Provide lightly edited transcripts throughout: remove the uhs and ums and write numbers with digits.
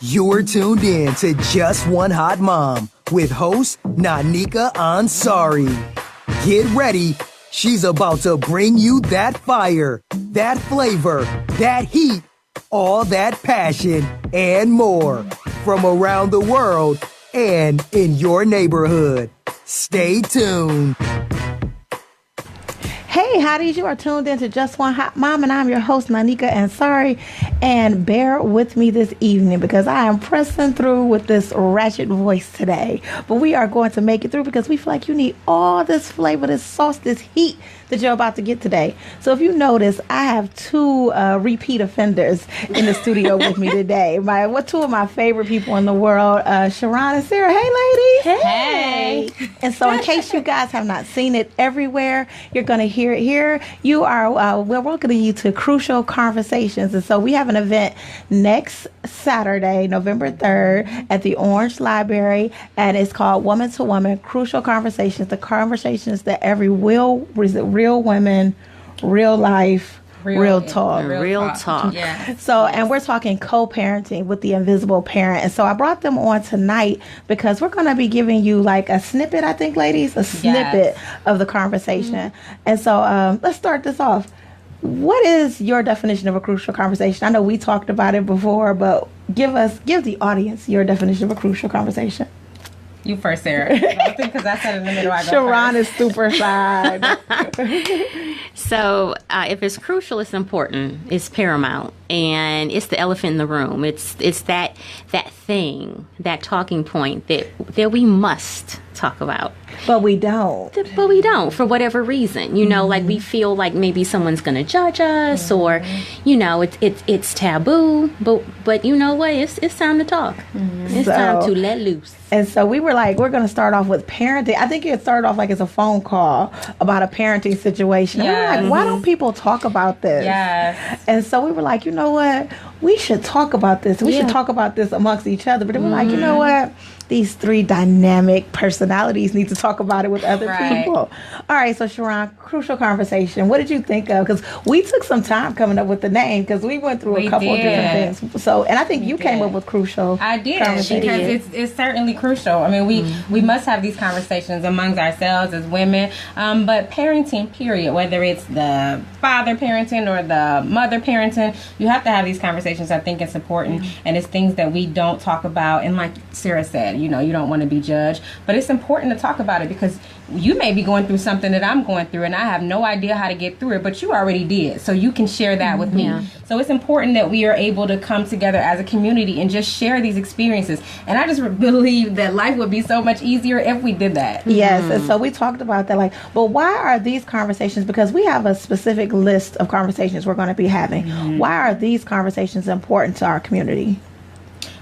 You're tuned in to Just One Hot Mom with host Nanika Ansari. Get ready. She's about to bring you that fire, that flavor, that heat, all that passion, and more from around the world and in your neighborhood. Stay tuned. Hey, hotties, you are tuned in to Just One Hot Mom, and I'm your host, Nanika Ansari. And bear with me this evening because I am pressing through with this ratchet voice today. But we are going to make it through because we feel like you need all this flavor, this sauce, this heat that you're about to get today. So if you notice, I have two repeat offenders in the studio with me today. Two of my favorite people in the world, Sharon and Sara. Hey, ladies. Hey. And so in case you guys have not seen it everywhere, you're going to hear it here. You are, we're welcoming you to Crucial Conversations. And so we have an event next Saturday, November 3rd at the Orange Library, and it's called Woman to Woman, Crucial Conversations, the conversations that every real women, real life, real talk. Real talk. Yeah. So, and we're talking co-parenting with the invisible parent. And so I brought them on tonight because we're going to be giving you like a snippet, I think, ladies, a snippet of the conversation. Mm-hmm. And so let's start this off. What is your definition of a crucial conversation? I know we talked about it before, but give the audience your definition of a crucial conversation. You first, Sara. Because I said in the middle. I go Sharon first. is super side. So if it's crucial, it's important. It's paramount. And it's the elephant in the room. It's that thing, that talking point that we must talk about. But we don't. But we don't, for whatever reason. You know, like we feel like maybe someone's going to judge us or, you know, it's taboo. But you know what? It's time to talk. It's time to let loose. And so we were like, we're going to start off with parenting. I think it started off like it's a phone call about a parenting situation. And we were like, why don't people talk about this? Yes. And so we were like, you know what? We should talk about this. We should talk about this amongst each other. But then we're like, you know what? These three dynamic personalities need to talk about it with other people. All right, so Sharon, crucial conversation. What did you think of? Because we took some time coming up with the name because we went through a couple of different things. So, and I think you came up with crucial. I did because it's certainly crucial. I mean, we must have these conversations amongst ourselves as women. But parenting, period, whether it's the father parenting or the mother parenting, you have to have these conversations. I think it's important, and it's things that we don't talk about. And like Sara said, you know, you don't want to be judged, but it's important to talk about it because you may be going through something that I'm going through and I have no idea how to get through it, but you already did. So you can share that with me. So it's important that we are able to come together as a community and just share these experiences. And I just believe that life would be so much easier if we did that. Yes. And so we talked about that. Like, but why are these conversations? Because we have a specific list of conversations we're going to be having. Why are these conversations important to our community?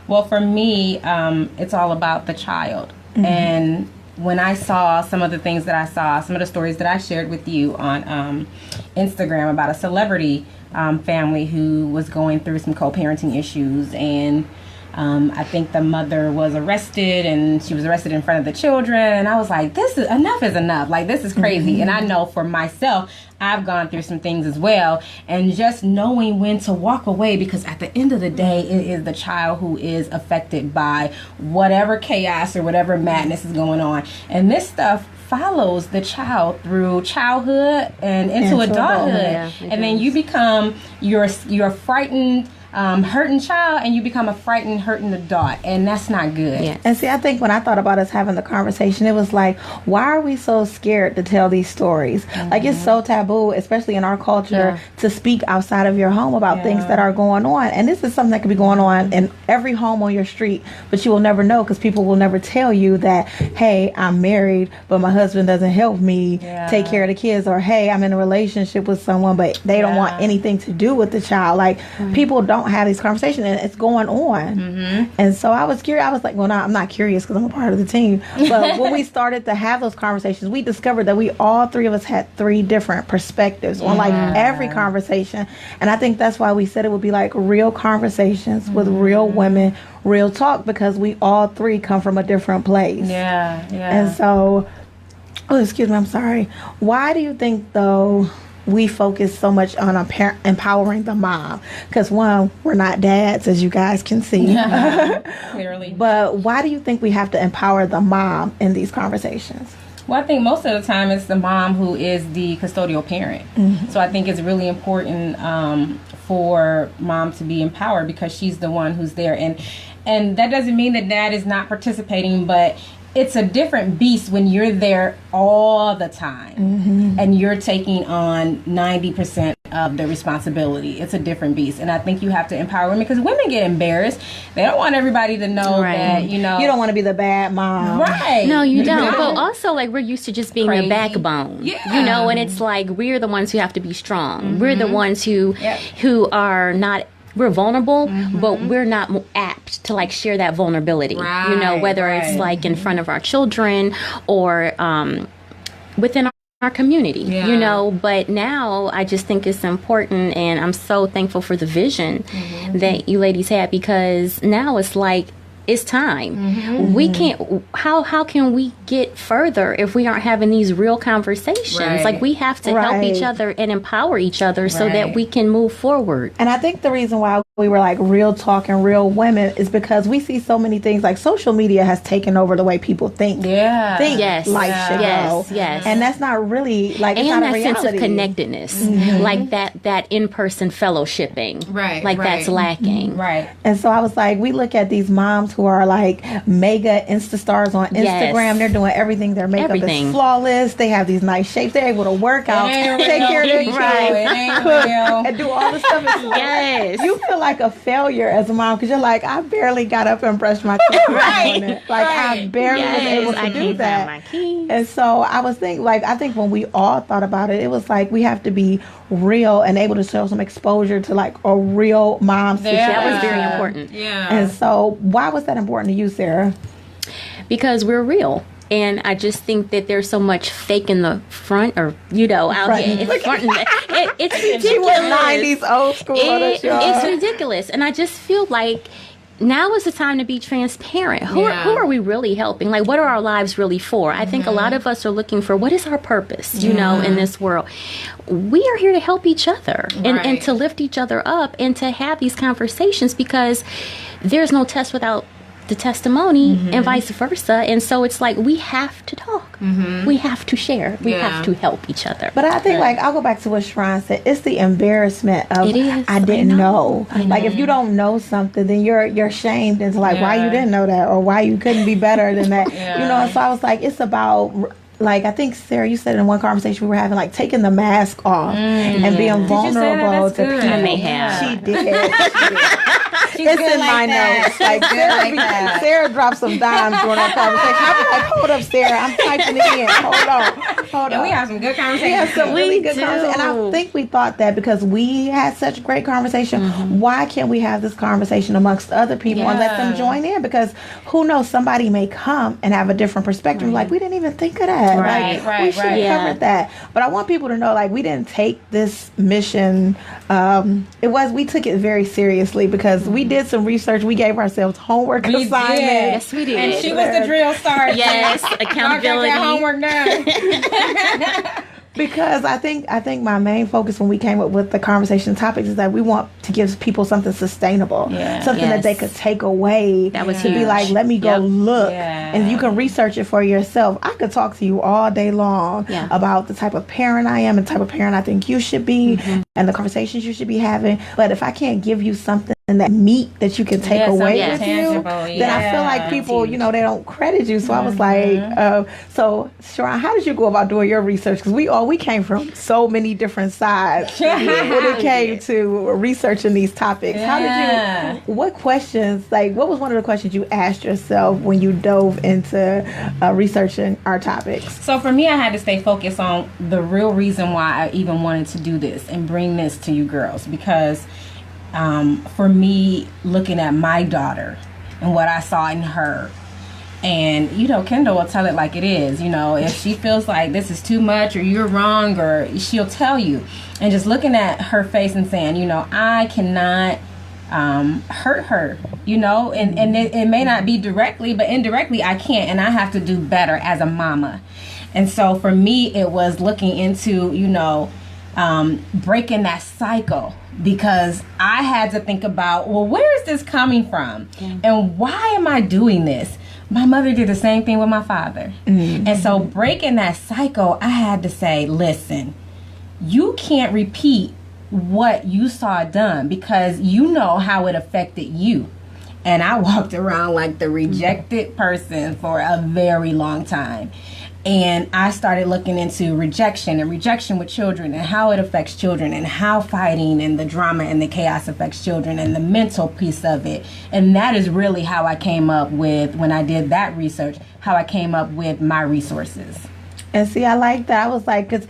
Well, for me, it's all about the child. And when I saw some of the things that I saw, some of the stories that I shared with you on Instagram about a celebrity family who was going through some co-parenting issues, and I think the mother was arrested, and she was arrested in front of the children, and I was like, enough is enough. Like, this is crazy. And I know for myself, I've gone through some things as well, and just knowing when to walk away, because at the end of the day, it is the child who is affected by whatever chaos or whatever madness is going on. And this stuff follows the child through childhood and into adulthood. And then you become your frightened, hurting child, and you become a frightened, hurting adult, and that's not good. And see, I think when I thought about us having the conversation, it was like, why are we so scared to tell these stories? Like, it's so taboo, especially in our culture, to speak outside of your home about things that are going on. And this is something that could be going on in every home on your street, but you will never know because people will never tell you that, hey, I'm married, but my husband doesn't help me take care of the kids, or hey, I'm in a relationship with someone, but they don't want anything to do with the child. Like, people don't have these conversations, and it's going on. And so I was curious. I was like, well, no, I'm not curious because I'm a part of the team. But when we started to have those conversations, we discovered that we all three of us had three different perspectives on like every conversation. And I think that's why we said it would be like real conversations with real women, real talk, because we all three come from a different place. And so, oh, excuse me, I'm sorry. Why do you think, though, we focus so much on empowering the mom. Because one, we're not dads, as you guys can see. Clearly. But why do you think we have to empower the mom in these conversations? Well, I think most of the time it's the mom who is the custodial parent. So I think it's really important for mom to be empowered because she's the one who's there. And that doesn't mean that dad is not participating, but it's a different beast when you're there all the time and you're taking on 90% of the responsibility. It's a different beast. And I think you have to empower women because women get embarrassed. They don't want everybody to know that, you know. You don't want to be the bad mom. Right. No, you don't. But also, like, we're used to just being Crazy. the backbone. Yeah. You know, and it's like we're the ones who have to be strong. We're the ones who are not. We're vulnerable, but we're not apt to like share that vulnerability. Right, you know, whether it's like in front of our children or within our community. You know, but now I just think it's important, and I'm so thankful for the vision that you ladies had because now it's like. It's time. We can't. How can we get further if we aren't having these real conversations? Right. Like we have to help each other and empower each other so that we can move forward. And I think the reason why we were like real talk and real women is because we see so many things like social media has taken over the way people think. Think Yes. life should go. Yes. And that's not really like it's And not that a sense of reality. connectedness, like that in-person fellowshipping, like that's lacking. Right. And so I was like, we look at these moms who are like mega Insta stars on Instagram. Yes. They're doing everything. Their makeup Everything. is flawless. They have these nice shapes. They're able to work out, ain't take real. care of their It kids, ain't cook, real. and do all the stuff. Yes. You feel like a failure as a mom because you're like, I barely got up and brushed my teeth this morning. Like I barely was able to I do can't that. find my keys. And so I was thinking, like, I think when we all thought about it, it was like we have to be real and able to show some exposure to like a real mom situation. That was very important. Yeah. And so why was that important to you, Sarah? Because we're real. And I just think that there's so much fake in the front, or out here. It's front and it's ridiculous. She was 90s old school on the show. It's ridiculous, and I just feel like now is the time to be transparent. Who are we really helping? Like, what are our lives really for? I think a lot of us are looking for what is our purpose, you know, in this world. We are here to help each other and to lift each other up and to have these conversations because there's no test without the testimony and vice versa. And so it's like we have to talk. We have to share. We have to help each other. But I think, like, I'll go back to what Sharon said. It's the embarrassment of It is. I didn't I know. know. Like, if you don't know something, then you're shamed into like why you didn't know that or why you couldn't be better than that. You know. And so I was like, it's about. Like, I think, Sarah, you said in one conversation we were having, like, taking the mask off and being vulnerable to people. I may have. She did. It's in my notes. Like, Sarah dropped some dimes during our conversation. I was like, hold up, Sarah. I'm typing it in. Hold on. We have some good conversations. We have some really good do. conversation. And I think we thought that because we had such great conversation, why can't we have this conversation amongst other people and let them join in? Because who knows, somebody may come and have a different perspective. Like, we didn't even think of that. We should have covered that. But I want people to know, like, we didn't take this mission. We took it very seriously because we did some research. We gave ourselves homework assignments. Yes, we did. And she was the drill star. Yes, accountability. Got homework done. Because I think my main focus when we came up with the conversation topics is that we want to give people something sustainable, something that they could take away. That was to be huge. like, let me go look, Yeah. and you can research it for yourself. I could talk to you all day long about the type of parent I am and the type of parent I think you should be, and the conversations you should be having. But if I can't give you something that meat that you can take away with you, then I feel like people, you know, they don't credit you. So I was like, so Sharon, how did you go about doing your research? Because we came from so many different sides when it came to researching these topics. How did you? What questions? Like, what was one of the questions you asked yourself when you dove into researching our topics? So for me, I had to stay focused on the real reason why I even wanted to do this and bring this to you girls, because for me, looking at my daughter and what I saw in her, and you know, Kendall will tell it like it is. You know, if she feels like this is too much or you're wrong, or she'll tell you. And just looking at her face and saying, you know, I cannot hurt her, you know, and it may not be directly, but indirectly I can't, and I have to do better as a mama. And so for me, it was looking into, you know, breaking that cycle, because I had to think about, well, where is this coming from? And why am I doing this? My mother did the same thing with my father. And so breaking that cycle, I had to say, listen, you can't repeat what you saw done, because you know how it affected you. And I walked around like the rejected person for a very long time. And I started looking into rejection with children, and how it affects children, and how fighting and the drama and the chaos affects children, and the mental piece of it. And that is really how I came up with, when I did that research, how I came up with my resources. And see, I like that. I was like, because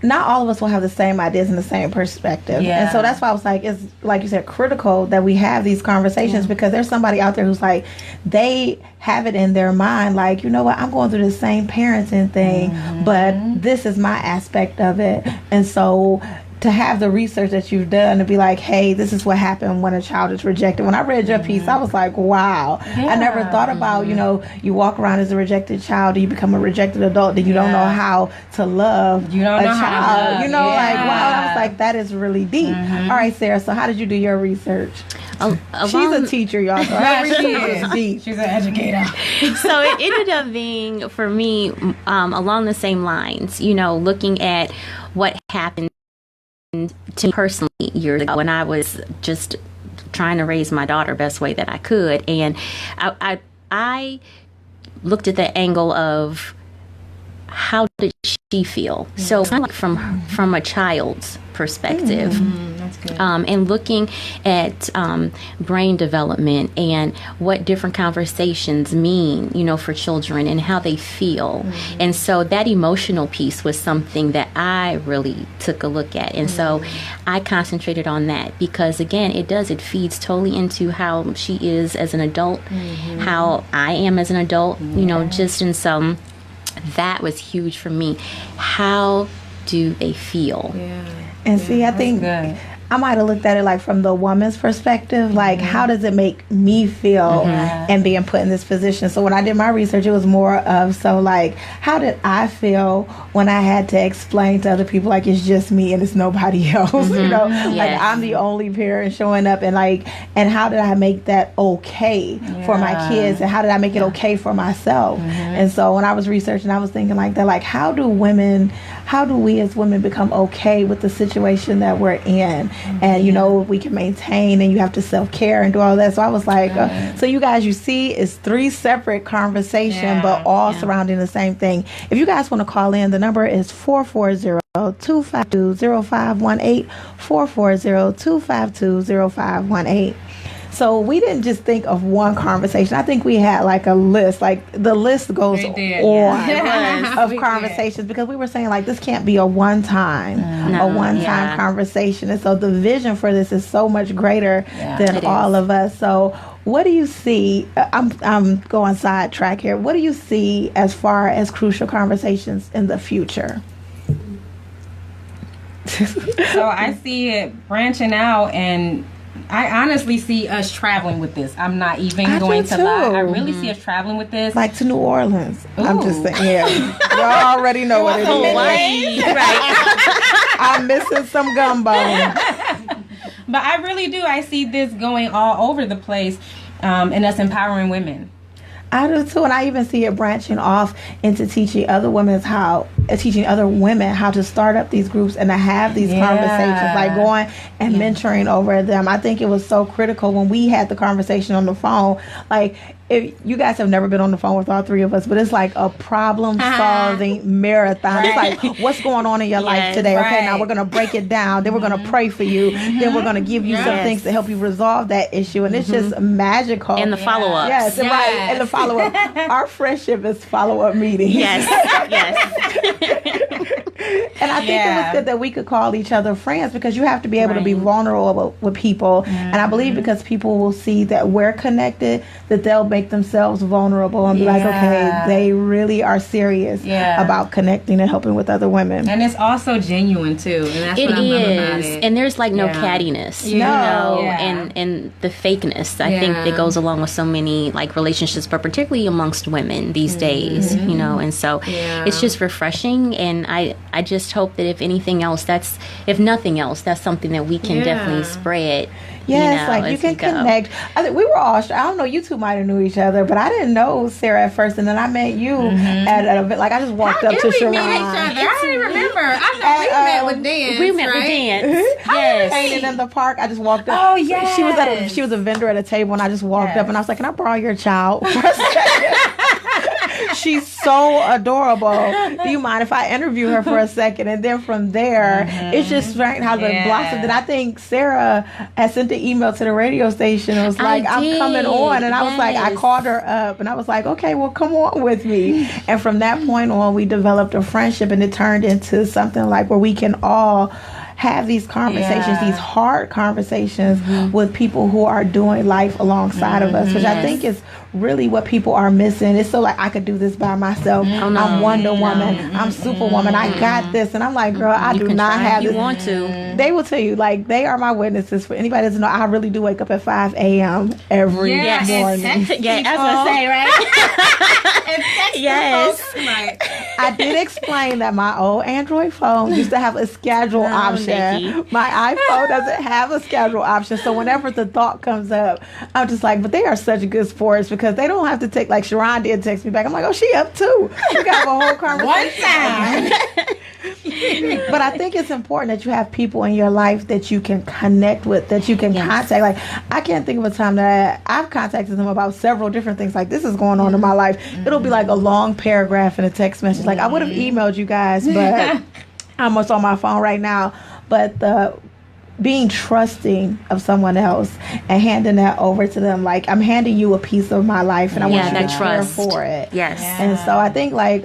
not all of us will have the same ideas and the same perspective. Yeah. And so that's why I was like, it's, like you said, critical that we have these conversations, because there's somebody out there who's like, they have it in their mind, like, you know what, I'm going through the same parenting thing, but this is my aspect of it. And so to have the research that you've done to be like, hey, this is what happened when a child is rejected. When I read your piece, I was like, wow. I never thought about, you know, you walk around as a rejected child, you become a rejected adult, then you don't know how to love You don't a know how to child. love. You know, like, Yeah. wow. I was like, that is really deep. All right, Sarah, so how did you do your research? She's a teacher, y'all. So her research is deep. She's an educator. So it ended up being, for me, along the same lines, you know, looking at what happened to me personally years ago when I was just trying to raise my daughter best way that I could. And I looked at the angle of, how did she feel? So kind of like from a child's perspective. That's good. And looking at brain development and what different conversations mean, you know, for children and how they feel. And so that emotional piece was something that I really took a look at. And so I concentrated on that, because again, it feeds totally into how she is as an adult, how I am as an adult, you know, just in some, that was huge for me. How do they feel? And see, I think I might have looked at it like from the woman's perspective, like how does it make me feel and being put in this position. So when I did my research, it was more of, so like, how did I feel when I had to explain to other people, like, it's just me and it's nobody else, you know, like I'm the only parent showing up, and like, and how did I make that okay for my kids, and how did I make it okay for myself? And so when I was researching, I was thinking like that, like, how do we as women become okay with the situation that we're in? And, you know, we can maintain, and you have to self-care and do all that. So I was like, so you guys, you see, it's 3 separate conversations, but all surrounding the same thing. If you guys want to call in, the number is 440-252-0518, 440-252-0518. So we didn't just think of one conversation. I think we had like a list. Like the list goes on of conversations, because we were saying like this can't be a one-time conversation. And so the vision for this is so much greater than all of us. So what do you see? I'm going sidetrack here. What do you see as far as crucial conversations in the future? So I see it branching out, and I honestly see us traveling with this. I'm not even going to lie. I really see us traveling with this. Like to New Orleans. Ooh. I'm just saying, yeah. Y'all already know what it is. Hawaii, right? I'm missing some gumbo. But I really do. I see this going all over the place, and us empowering women. I do too, and I even see it branching off into teaching other women how to start up these groups and to have these conversations, like going and mentoring over them. I think it was so critical when we had the conversation on the phone. Like, if you guys have never been on the phone with all 3 of us, but it's like a problem-solving marathon. It's like, what's going on in your life today? Okay, now we're going to break it down. Then we're going to pray for you. Then we're going to give you some things to help you resolve that issue. And it's just magical. And the follow-ups. Yes, right. And the follow-up. Our friendship is follow-up meetings. Yes. And I think it was good that we could call each other friends, because you have to be able to be vulnerable with people. And I believe because people will see that we're connected, that they'll make themselves vulnerable and be like, okay, they really are serious about connecting and helping with other women. And it's also genuine too. And that's what I love about it. And there's like no cattiness, you know, and the fakeness, I think, that goes along with so many like relationships, but particularly amongst women these days, you know. And so it's just refreshing, and I just just hope that if nothing else, that's something that we can definitely spread. Yes, like you can connect. I think we were all. I don't know. You two might have knew each other, but I didn't know Sarah at first, and then I met you at an event. Like I just walked up to Sharon. I don't remember. I know we met with dance. We met with dance. Yes, painting in the park. I just walked up. Oh yes. She was a vendor at a table, and I just walked up, and I was like, "Can I borrow your child for a second?" She's so adorable. Do you mind if I interview her for a second? And then from there, it's just strange how the blossomed. And I think Sarah had sent the email to the radio station. It was like, I'm coming on. And I was like, I called her up and I was like, okay, well, come on with me. And from that point on, we developed a friendship, and it turned into something like where we can all have these conversations, these hard conversations with people who are doing life alongside of us, which I think is really what people are missing. It's so like, I could do this by myself. I'm Wonder Woman. I'm Superwoman. I got this. And I'm like, girl, I do not have this. You want to. They will tell you, like, they are my witnesses. For anybody that doesn't know, I really do wake up at 5 a.m. every morning. Yeah, I was going to say, right? Yes. I did explain that my old Android phone used to have a schedule option. My iPhone doesn't have a schedule option. So whenever the thought comes up, I'm just like, but they are such good sports because they don't have to take, like Sharon did text me back. I'm like, oh, she up too. We got a whole conversation. One time. But I think it's important that you have people in your life that you can connect with, that you can contact. Like, I can't think of a time that I've contacted them about several different things. Like, this is going on in my life. It'll be like a long paragraph in a text message. Like, I would have emailed you guys, but I'm almost on my phone right now. But the being trusting of someone else and handing that over to them, like, I'm handing you a piece of my life and I want you to care for it. Yes. And so I think, like,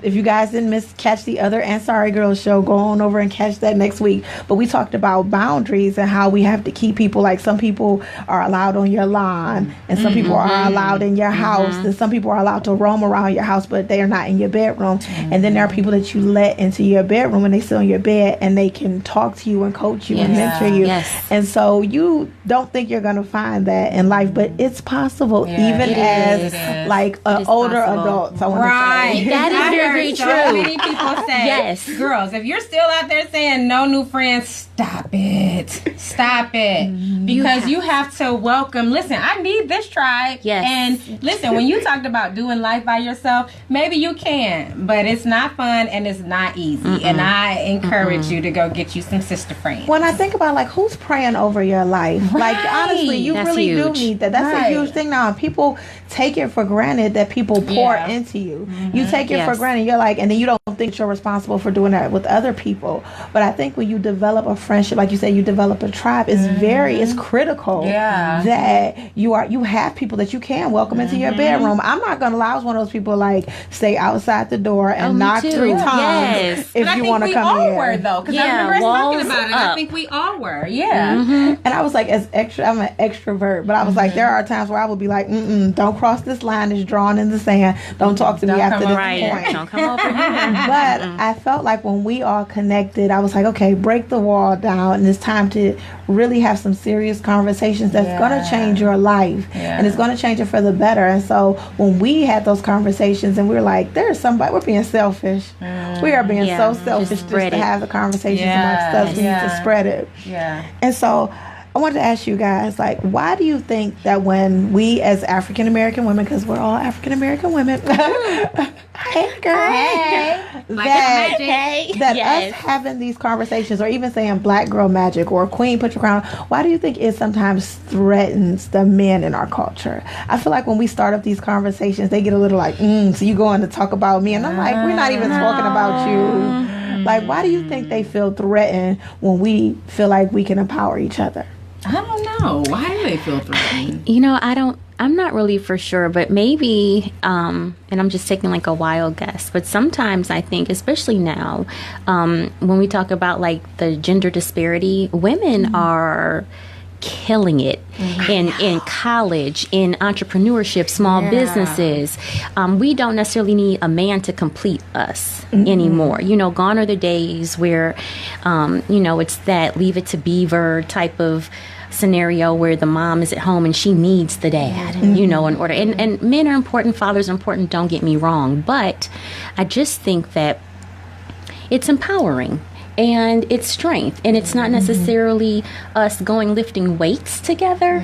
if you guys didn't catch the other Ansari Girls show, go on over and catch that next week. But we talked about boundaries and how we have to keep people, like, some people are allowed on your lawn and some people are allowed in your house and some people are allowed to roam around your house, but they are not in your bedroom. And then there are people that you let into your bedroom and they sit on your bed and they can talk to you and coach you and mentor you. And so you don't think you're going to find that in life, but it's possible even as like an older adult. Right. That is very so true. Many people say, girls, if you're still out there saying no new friends, stop it. Stop it. Because you have to welcome, listen, I need this tribe. Yes. And listen, when you talked about doing life by yourself, maybe you can, but it's not fun and it's not easy. And I encourage you to go get you some sister friends. When I think about, like, who's praying over your life? Like, honestly, you really do need that. That's a huge thing now. People take it for granted that people pour into you. You take it for granted. You're like, and then you don't think you're responsible for doing that with other people. But I think when you develop a friendship, like you said, you develop a tribe, it's critical that you have people that you can welcome into your bedroom. I'm not going to allow one of those people, like, stay outside the door and knock 3 times if you want to come in. We all were, though, because I remember us talking about it. I think we all were. And I was like, I'm an extrovert, but I was like, there are times where I would be like, don't cross this line that's drawn in the sand. Don't talk to me after this point. Don't come over here. But I felt like when we all connected, I was like, okay, break the wall down, and it's time to really have some serious conversations that's going to change your life, and it's going to change it for the better. And so when we had those conversations, and we were like, there's somebody, we're being selfish. We are being so selfish just to have the conversations amongst us. We need to spread it. And so I wanted to ask you guys, like, why do you think that when we as African American women, because we're all African American women, hey girl, that us having these conversations, or even saying Black girl magic or Queen put your crown, why do you think it sometimes threatens the men in our culture? I feel like when we start up these conversations, they get a little like, so you going to talk about me, and I'm like, we're not even talking about you. Like, why do you think they feel threatened when we feel like we can empower each other? I don't know. Why do they feel threatened? You know, I'm not really for sure, but maybe, and I'm just taking like a wild guess, but sometimes I think, especially now, when we talk about like the gender disparity, women are killing it in college, in entrepreneurship, small businesses. We don't necessarily need a man to complete us anymore. You know, gone are the days where, you know, it's that Leave It to Beaver type of scenario where the mom is at home and she needs the dad, you know, in order. And men are important, fathers are important, don't get me wrong. But I just think that it's empowering. And it's strength, and it's not necessarily us going lifting weights together,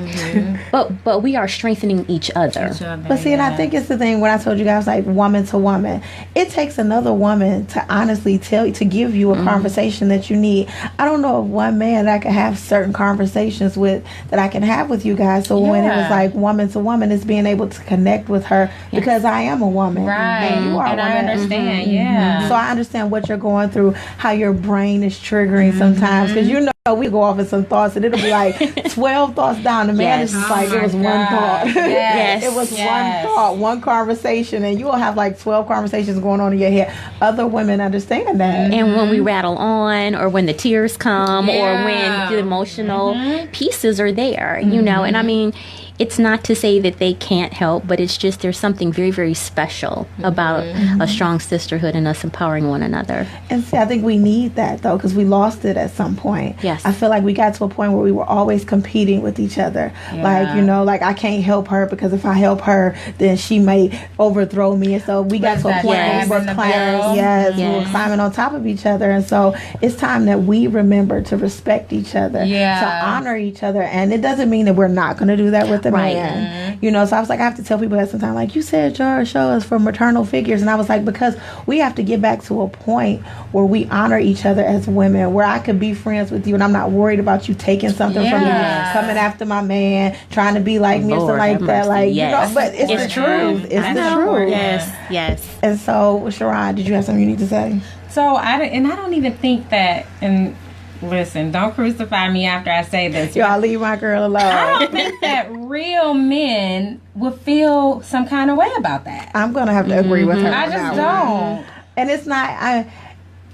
but we are strengthening each other. But see, and I think it's the thing when I told you guys, like, woman to woman, it takes another woman to honestly to give you a conversation that you need. I don't know of one man that I can have certain conversations with that I can have with you guys. So when it was like woman to woman, it's being able to connect with her because I am a woman, Right. and you are a woman. I understand. Yeah. So I understand what you're going through, how your brain is triggering sometimes, because you know we go off in some thoughts and it'll be like 12 thoughts down. The man is just like, it was one thought. Yes. It was one thought, one conversation, and you will have like 12 conversations going on in your head. Other women understand that. And when we rattle on, or when the tears come, or when the emotional pieces are there, you know, and I mean, it's not to say that they can't help, but it's just there's something very, very special about a strong sisterhood and us empowering one another. And see, I think we need that though, because we lost it at some point. Yes. I feel like we got to a point where we were always competing with each other. Like, you know, like I can't help her because if I help her, then she may overthrow me. And so we got to a point where we were climbing. We were climbing on top of each other. And so it's time that we remember to respect each other, to honor each other. And it doesn't mean that we're not going to do that with the man. You know, so I was like, I have to tell people that sometimes, like, you said your show is for maternal figures. And I was like, because we have to get back to a point where we honor each other as women, where I could be friends with you and I'm not worried about you taking something from me, coming after my man, trying to be like me or something like that. Like, you know, but it's the truth. It's the truth. Yes. And so, Sharon, did you have something you need to say? So, I don't even think that, and listen, don't crucify me after I say this. Y'all leave my girl alone. I don't think that real men would feel some kind of way about that. I'm going to have to agree with her. I just don't. And it's not,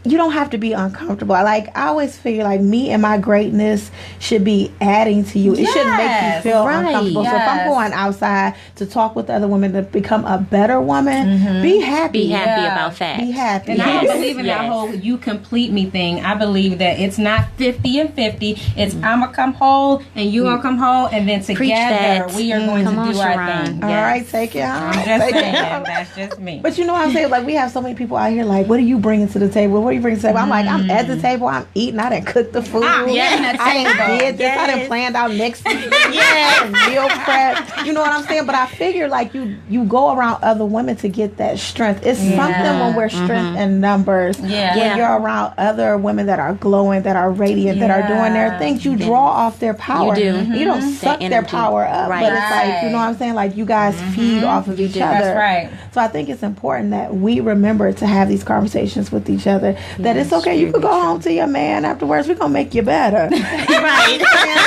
you don't have to be uncomfortable. Like, I always figure, like, me and my greatness should be adding to you. It shouldn't make you feel uncomfortable. So if I'm going outside to talk with other women to become a better woman, be happy. Be happy about that. Be happy. And I don't believe in that whole you complete me thing. I believe that it's not 50 and 50. It's I'm going to come whole and you going to come whole, and then together we are going to do our thing. All right, take it home. I'm just saying. That's just me. But you know what I'm saying? Like, we have so many people out here, like, what are you bringing to the table? What are you bringing to the table? I'm like, I'm at the table. I'm eating. I didn't cook the food. I didn't did this. I didn't plan out next week. Meal prep. You know what I'm saying? But I figure, like, you go around other women to get that strength. It's something when we're strength in numbers. When you're around other women that are glowing, that are radiant, that are doing their things, you draw off their power. You do. You don't suck their power up. Right. But it's like, you know what I'm saying? Like, you guys feed off of each other. That's right. So I think it's important that we remember to have these conversations with each other. That it's okay. You could go home to your man afterwards. We're gonna make you better. Right.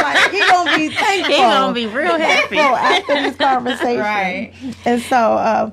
Like, he gonna be thankful. He gonna be real happy after this conversation. Right. And so,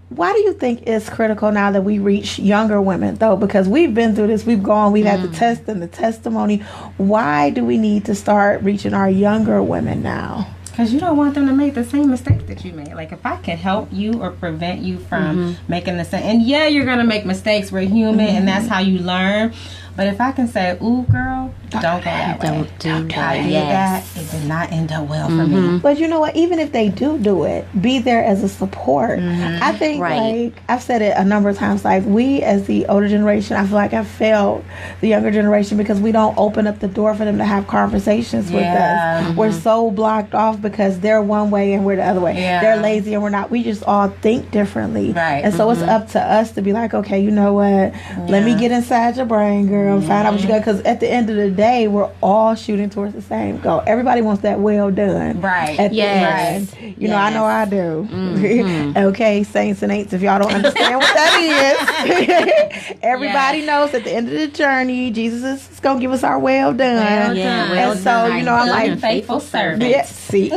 why do you think it's critical now that we reach younger women, though? Because we've been through this. We've had the test and the testimony. Why do we need to start reaching our younger women now? Because you don't want them to make the same mistakes that you made. Like, if I can help you or prevent you from making the same, and you're going to make mistakes. We're human, and that's how you learn. But if I can say, ooh, girl, don't go that way. Don't do that. I did that. It did not end up well for me. But you know what? Even if they do it, be there as a support. I think, like, I've said it a number of times, like, we as the older generation, I feel like I've failed the younger generation because we don't open up the door for them to have conversations with us. We're so blocked off because they're one way and we're the other way. They're lazy and we're not. We just all think differently. And so it's up to us to be like, okay, you know what? Let me get inside your brain, girl. Find out what you got, because at the end of the day, we're all shooting towards the same goal. Everybody wants that well done. At the end. You know, I know I do. Okay, saints and ain'ts, if y'all don't understand what that is. Everybody knows at the end of the journey, Jesus is going to give us our well done. And so, you know, I'm like, faithful servant. See.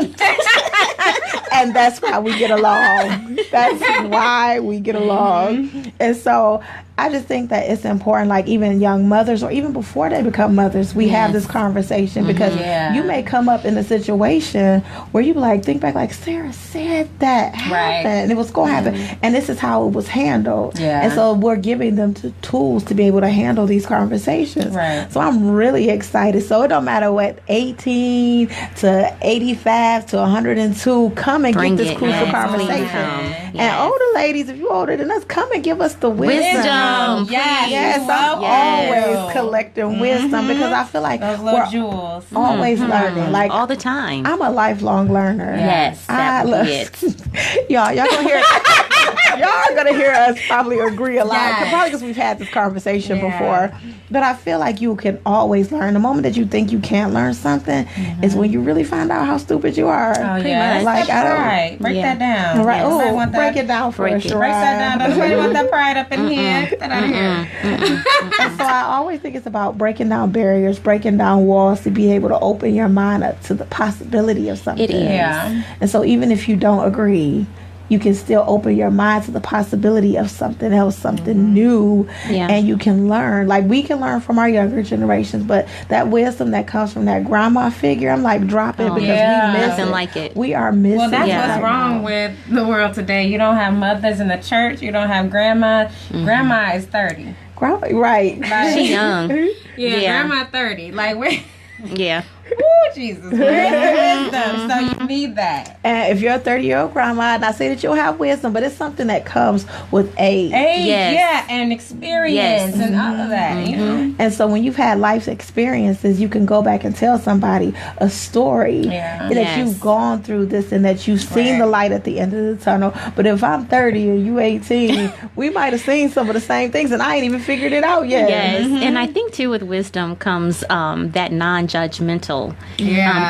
And that's why we get along. That's why we get along. And so I just think that it's important, like, even young mothers or even before they become mothers, we have this conversation, because you may come up in a situation where you be like, think back, like, Sara said that happened and it was going to happen, and this is how it was handled. And so we're giving them the tools to be able to handle these conversations. So I'm really excited. So it don't matter what, 18 to 85 to 102, come and get this crucial conversation. And older ladies, if you're older than us, come and give us the wisdom. Yes, I'm always collecting wisdom because I feel like those little jewels. Always learning, like all the time. I'm a lifelong learner. Yes, that would be it. y'all gonna hear. Y'all are gonna hear us probably agree a lot, probably because we've had this conversation before. But I feel like you can always learn. The moment that you think you can't learn something is when you really find out how stupid you are. Oh yeah, like break that down. Right. Oh, break it down for us. Break that down. Nobody want that pride up in here. Get that out of here. And so I always think it's about breaking down barriers, breaking down walls to be able to open your mind up to the possibility of something. It is. Yeah. And so even if you don't agree, you can still open your mind to the possibility of something else, something new, and you can learn. Like, we can learn from our younger generations, but that wisdom that comes from that grandma figure, I'm like, drop it because we miss nothing it. like it. We are missing. Well, that's it what's right wrong now. with the world today. You don't have mothers in the church. You don't have grandma. Grandma is 30. Right. Like, She young. Grandma 30. Like, where? Yeah. Ooh, Jesus. Where's the wisdom? So you need that. And if you're a 30-year-old grandma, and I say that you'll have wisdom, but it's something that comes with age. And experience and all of that. You know? And so when you've had life's experiences, you can go back and tell somebody a story that you've gone through this and that you've seen the light at the end of the tunnel. But if I'm 30 and you 18, we might have seen some of the same things and I ain't even figured it out yet. Yes, and I think too with wisdom comes that non-judgmental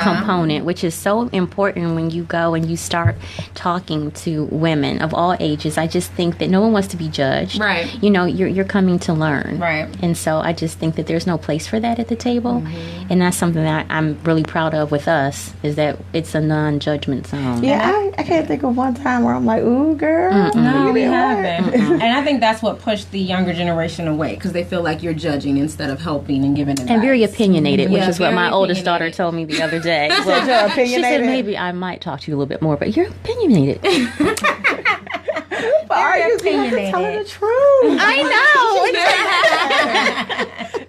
component, which is so important when you go and you start talking to women of all ages. I just think that no one wants to be judged. Right. You know, you're coming to learn. Right. And so I just think that there's no place for that at the table. And that's something that I'm really proud of with us, is that it's a non-judgment zone. Yeah, I can't think of one time where I'm like, ooh, girl. No, we haven't. And I think that's what pushed the younger generation away, because they feel like you're judging instead of helping and giving advice. And very opinionated, which is what my oldest daughter opinionated. told me the other day. You're She said opinionated. maybe I might talk to you a little bit more, but you're opinionated. But are you telling the truth? I know.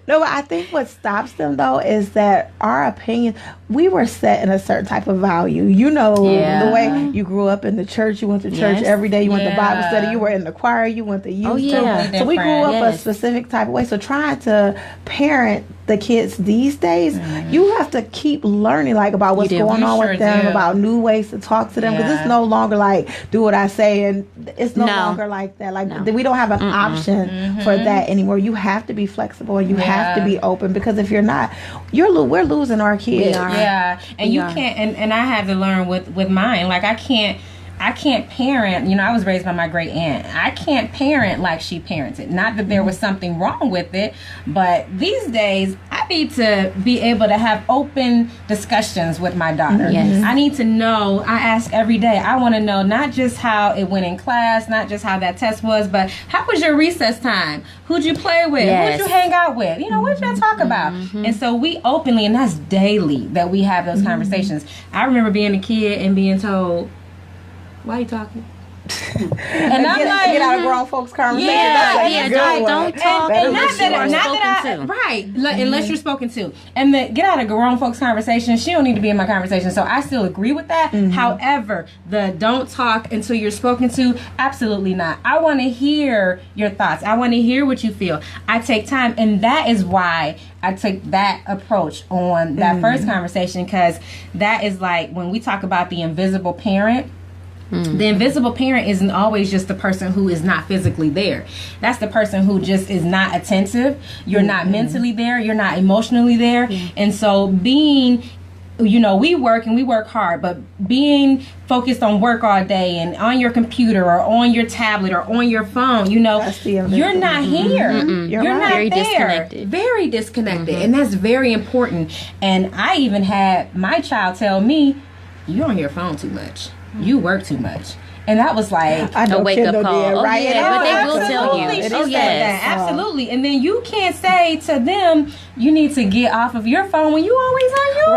No, but I think what stops them though is that our opinion, we were set in a certain type of value. You know, the way you grew up in the church, you went to church every day, you went to Bible study, you were in the choir, you went to youth. So we grew up a specific type of way. So trying to parent the kids these days, you have to keep learning like about what's going on with them, about new ways to talk to them, because it's no longer like do what I say, and it's no longer like that. Like we don't have an option for that anymore. You have to be flexible and you have to be open, because if you're not, we're losing our kids. And you can't, and I had to learn with mine. Like I can't parent. You know, I was raised by my great aunt. I can't parent like she parented. Not that there was something wrong with it, but these days I need to be able to have open discussions with my daughter. I need to know. I ask every day. I want to know not just how it went in class, not just how that test was, but how was your recess time? Who'd you play with? Who'd you hang out with? You know, what y'all talk about? And so we openly, and that's daily that we have those conversations. I remember being a kid and being told, why are you talking? And I'm like, get out of grown folks' conversation. Don't talk unless you are spoken to. Right, unless you're spoken to. And the get out of grown folks' conversation, she don't need to be in my conversation. So I still agree with that. However, the don't talk until you're spoken to, absolutely not. I want to hear your thoughts. I want to hear what you feel. I take time, and that is why I took that approach on that first conversation, because that is like when we talk about the invisible parent. The invisible parent isn't always just the person who is not physically there. That's the person who just is not attentive. You're not mentally there. You're not emotionally there. And so being, you know, we work hard, but being focused on work all day and on your computer or on your tablet or on your phone, you know, you're not here. You're not very there. disconnected. Very disconnected. And that's very important. And I even had my child tell me, you on your phone too much. You work too much. And that was like a wake-up call. Right? But they will tell you. She said that. Absolutely. And then you can't say to them, you need to get off of your phone when you always on yours.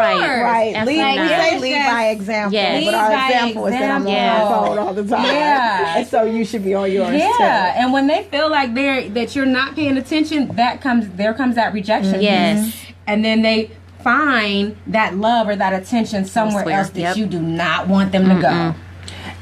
Right. We say lead by example. But our example is that I'm on my phone all the time. And so you should be on yours too. And when they feel like that you're not paying attention, there comes that rejection. And then they find that love or that attention somewhere else that you do not want them to go.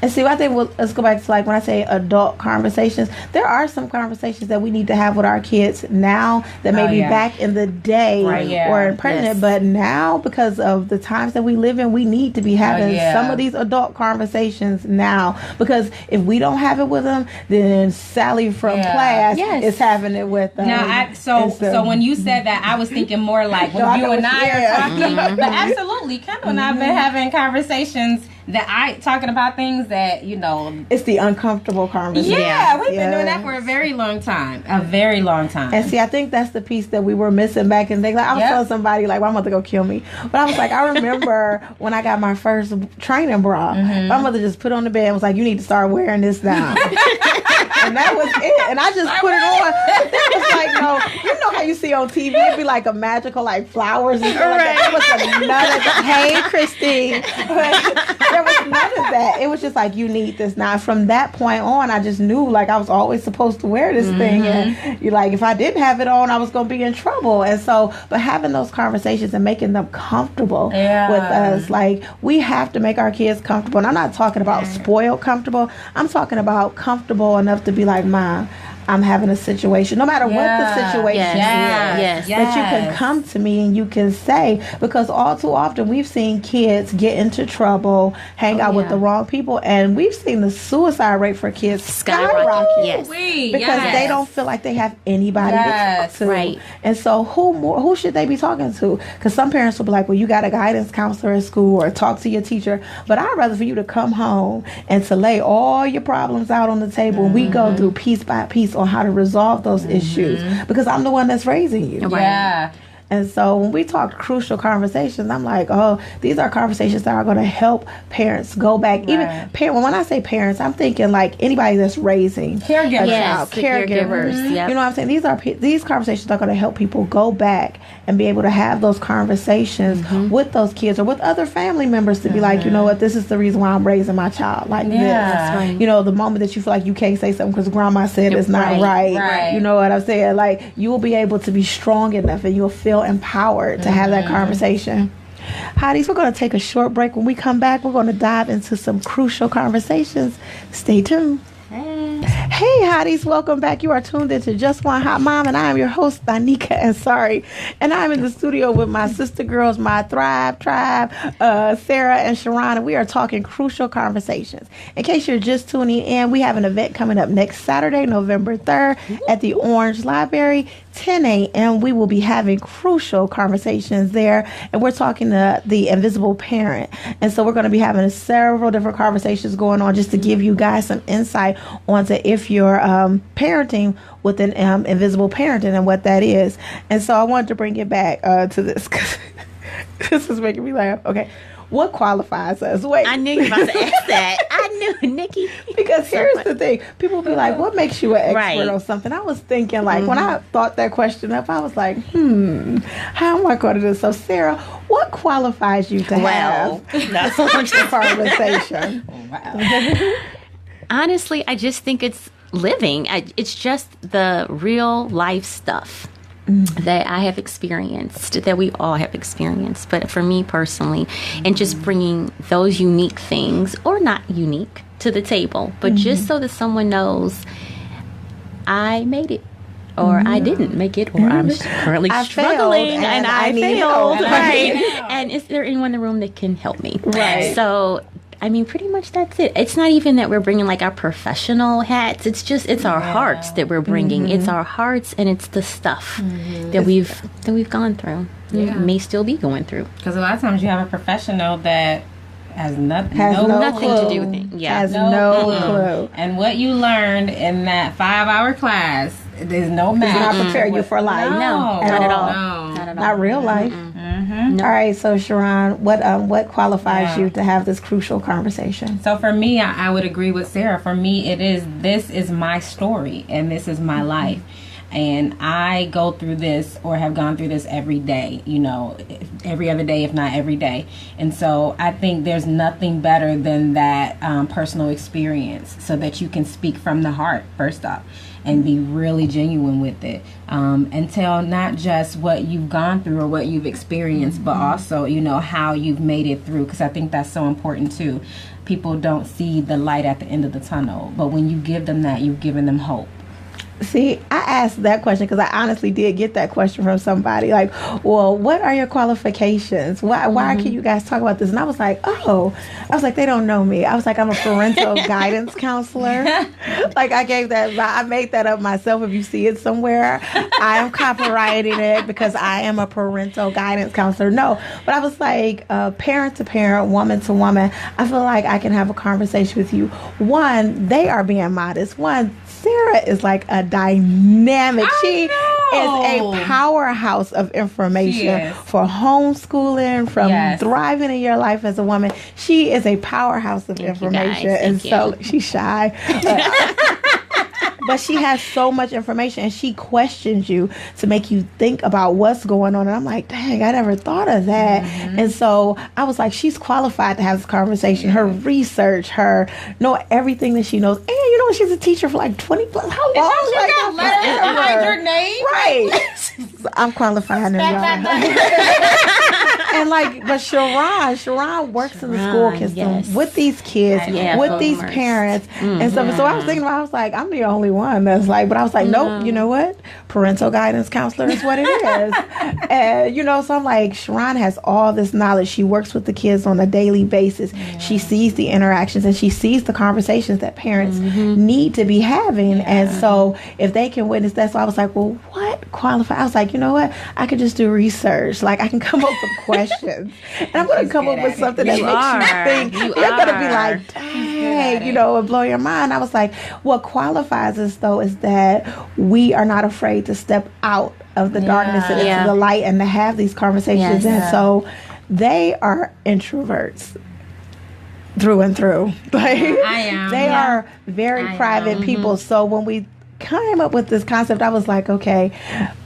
And see, I think let's go back to like when I say adult conversations, there are some conversations that we need to have with our kids now that maybe back in the day were pertinent, but now because of the times that we live in, we need to be having some of these adult conversations now, because if we don't have it with them, then Sally from class is having it with them. Now, so when you said that, I was thinking more like when you and I are talking, but absolutely, Kendall and I have been having conversations that talking about things that, you know, it's the uncomfortable conversation. Yeah, we've been doing that for a very long time. And see, I think that's the piece that we were missing back in the day. Like, I was telling somebody, like, my mother go kill me. But I was like, I remember when I got my first training bra, my mother just put on the bed and was like, you need to start wearing this now. And that was it. And I just put it on. It was like, no, you know how you see on TV, it'd be like a magical, like, flowers and stuff like that. It was another, hey, Christine. There was none of that. It was just like, you need this now. From that point on, I just knew, like, I was always supposed to wear this thing. And you're like, if I didn't have it on, I was going to be in trouble. And so, but having those conversations and making them comfortable with us, like, we have to make our kids comfortable. And I'm not talking about spoiled comfortable. I'm talking about comfortable enough to be like, Mom, I'm having a situation, no matter what the situation is, that you can come to me and you can say, because all too often we've seen kids get into trouble, hang out with the wrong people, and we've seen the suicide rate for kids skyrocket because they don't feel like they have anybody to talk to. Right. And so who should they be talking to? Because some parents will be like, well, you got a guidance counselor at school or talk to your teacher, but I'd rather for you to come home and to lay all your problems out on the table and we go through piece by piece on how to resolve those issues, because I'm the one that's raising you. Yeah. And so when we talk crucial conversations, I'm like, oh, these are conversations that are going to help parents go back. Even when I say parents, I'm thinking like anybody that's raising caregivers, caregivers. You know what I'm saying? These conversations are going to help people go back and be able to have those conversations with those kids or with other family members to be like, you know what, this is the reason why I'm raising my child like this. That's right. You know, the moment that you feel like you can't say something because grandma said it's not right. You know what I'm saying? Like, you will be able to be strong enough and you'll feel empowered to have that conversation. Hotties, we're going to take a short break. When we come back, we're going to dive into some crucial conversations. Stay tuned. Hey, hotties, welcome back. You are tuned into Just One Hot Mom, and I am your host, Nanika and Sari. And I'm in the studio with my sister girls, my Thrive Tribe, Sara and Sharon, and we are talking crucial conversations. In case you're just tuning in, we have an event coming up next Saturday, November 3rd at the Orange Library, 10 a.m. We will be having crucial conversations there, and we're talking to the invisible parent. And so we're going to be having several different conversations going on just to give you guys some insight onto if you're parenting with an invisible parenting and what that is. And so I wanted to bring it back to this because this is making me laugh. Okay. What qualifies us? Wait. I knew you were about to ask that. I knew, Nikki. Because here's the thing. People be like, what makes you an expert on something? I was thinking, like, when I thought that question up, I was like, how am I going to do this? So, Sara, what qualifies you to have that's a conversation? Honestly, I just think it's living. It's just the real life stuff that I have experienced, that we all have experienced. But for me personally, and just bringing those unique things, or not unique, to the table, but just so that someone knows I made it, or I didn't make it, or I'm currently struggling and I failed. Right. And is there anyone in the room that can help me? Right. So, I mean, pretty much that's it. It's not even that we're bringing like our professional hats. It's just, it's our hearts that we're bringing. It's our hearts, and it's the stuff that we've gone through. May still be going through. Because a lot of times you have a professional that has nothing to do with it. Yeah, has no clue. And what you learned in that 5-hour class, there's no matter. Does not prepare you for life. No, not at all. No. Not at all. Not real life. No. All right, so Sharon, what qualifies you to have this crucial conversation? So for me, I would agree with Sara. For me, this is my story and this is my life. And I go through this or have gone through this every day, you know, every other day, if not every day. And so I think there's nothing better than that personal experience so that you can speak from the heart, first off, and be really genuine with it, and tell not just what you've gone through or what you've experienced, but also, you know, how you've made it through, because I think that's so important too. People don't see the light at the end of the tunnel, but when you give them that, you've given them hope. See, I asked that question because I honestly did get that question from somebody. Like, well, what are your qualifications? Why can you guys talk about this? And I was like, they don't know me. I was like, I'm a parental guidance counselor. Like, I made that up myself. If you see it somewhere, I am copywriting it because I am a parental guidance counselor. No, but I was like, parent to parent, woman to woman. I feel like I can have a conversation with you. One, they are being modest. One, Sara is like a dynamic. She is a powerhouse of information for homeschooling, from thriving in your life as a woman. She is a powerhouse of information. And so she's shy. But she has so much information, and she questions you to make you think about what's going on. And I'm like, dang, I never thought of that. And so I was like, she's qualified to have this conversation. Her research, her know everything that she knows. And you know, she's a teacher for like 20 plus. How long? She got letters behind your name? Right. I'm qualified And like, but Sharon works in the school system with these kids, with these parents and stuff. So I was thinking about, I was like, I'm the only one that's like, but I was like, nope, you know what? Parental guidance counselor is what it is. And, you know, so I'm like, Sharon has all this knowledge. She works with the kids on a daily basis. She sees the interactions and she sees the conversations that parents need to be having. And so if they can witness that, so I was like, well, what qualify? I was like, you know what? I could just do research. Like, I can come up with questions. And I'm going to come up with something that makes you think. You're going to be like, dang, you know, and blow your mind. I was like, what qualifies us, though, is that we are not afraid to step out of the darkness and into the light and to have these conversations. And so they are introverts through and through. Like, I am. They are very private people. So when we came up with this concept, I was like, okay,